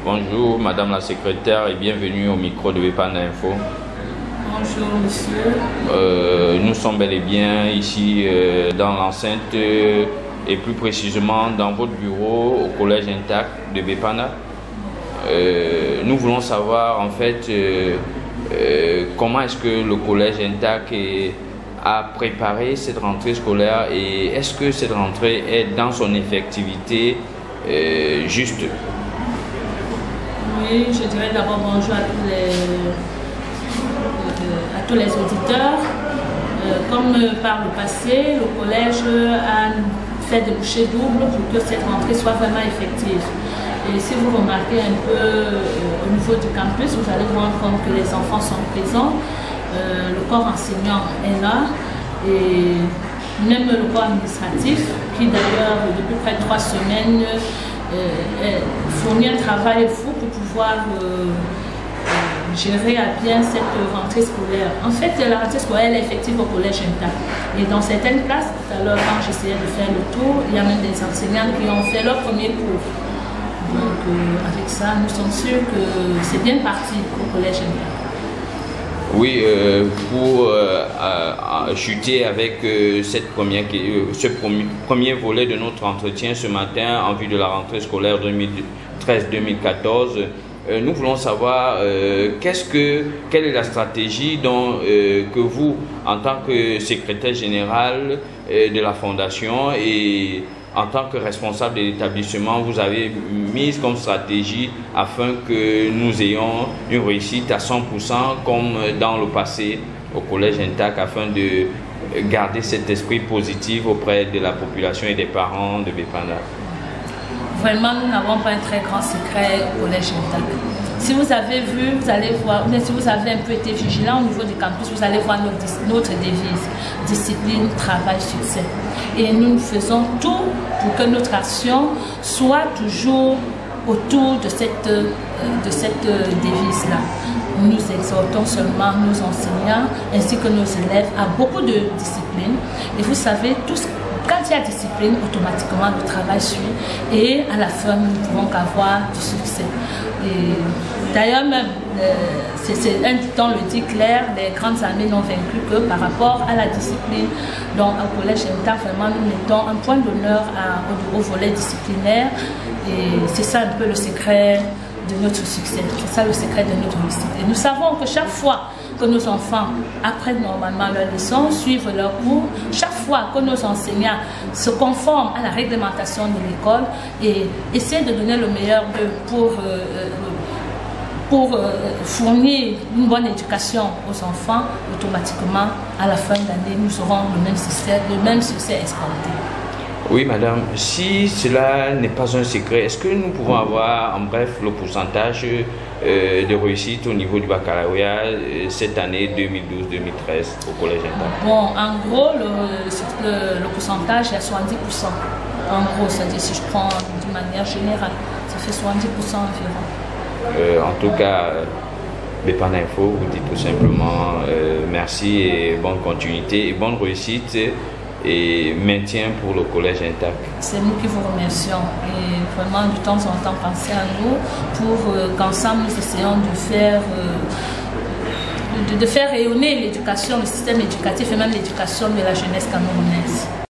Bonjour Madame la secrétaire et bienvenue au micro de Bepanda Info. Bonjour monsieur. Nous sommes bel et bien ici dans l'enceinte et plus précisément dans votre bureau au collège Intact de Bepanda. Nous voulons savoir en fait comment est-ce que le collège Intact a préparé cette rentrée scolaire et est-ce que cette rentrée est dans son effectivité juste? Oui, je dirais d'abord bonjour à tous les auditeurs. Comme par le passé, le collège a fait des bouchées doubles pour que cette rentrée soit vraiment effective. Et si vous remarquez un peu au niveau du campus, vous allez voir que les enfants sont présents, le corps enseignant est là et même le corps administratif qui d'ailleurs depuis près de 3 semaines fournit un travail fou pour pouvoir gérer à bien cette rentrée scolaire. En fait, la rentrée scolaire est effective au collège Intact. Et dans certaines classes, tout à l'heure, quand j'essayais de faire le tour, il y a même des enseignants qui ont fait leur premier cours. Donc, avec ça, nous sommes sûrs que c'est bien parti au collège Intact. Oui, pour chuter avec ce premier volet de notre entretien ce matin en vue de la rentrée scolaire 2013-2014, nous voulons savoir quelle est la stratégie que vous, en tant que secrétaire général de la Fondation et en tant que responsable de l'établissement, vous avez mise comme stratégie afin que nous ayons une réussite à 100% comme dans le passé au collège Intact afin de garder cet esprit positif auprès de la population et des parents de Bepanda. Vraiment, nous n'avons pas un très grand secret au collège Intact. Si vous avez vu, vous allez voir, mais si vous avez un peu été vigilant au niveau du campus, vous allez voir notre devise, discipline, travail, succès. Et nous faisons tout pour que notre action soit toujours autour de cette devise-là. Nous exhortons seulement nos enseignants ainsi que nos élèves à beaucoup de discipline. Et vous savez, quand il y a discipline, automatiquement le travail suit et à la fin, nous ne pouvons qu'avoir du succès. D'ailleurs, même, c'est un dicton le dit clair, les grandes armées n'ont vaincu que par rapport à la discipline. Donc, au collège Intact, vraiment, nous mettons un point d'honneur au volet disciplinaire et c'est ça un peu le secret de notre succès. C'est ça le secret de notre réussite. Et nous savons que chaque fois que nos enfants apprennent normalement leurs leçons, suivent leurs cours, chaque fois que nos enseignants se conforment à la réglementation de l'école et essaient de donner le meilleur d'eux pour fournir une bonne éducation aux enfants, automatiquement, à la fin de l'année, nous aurons le même succès escompté. Oui, madame, si cela n'est pas un secret, est-ce que nous pouvons avoir en bref le pourcentage de réussite au niveau du baccalauréat cette année 2012-2013 au collège Intact? Bon, en gros, le pourcentage est à 70%. En gros, c'est-à-dire si je prends d'une manière générale, ça fait 70% environ. En tout cas, Bepanda Info vous dit tout simplement merci et bonne continuité et bonne réussite et maintien pour le collège Intact. C'est nous qui vous remercions et vraiment de temps en temps pensez à nous pour qu'ensemble nous essayons de faire rayonner l'éducation, le système éducatif et même l'éducation de la jeunesse camerounaise.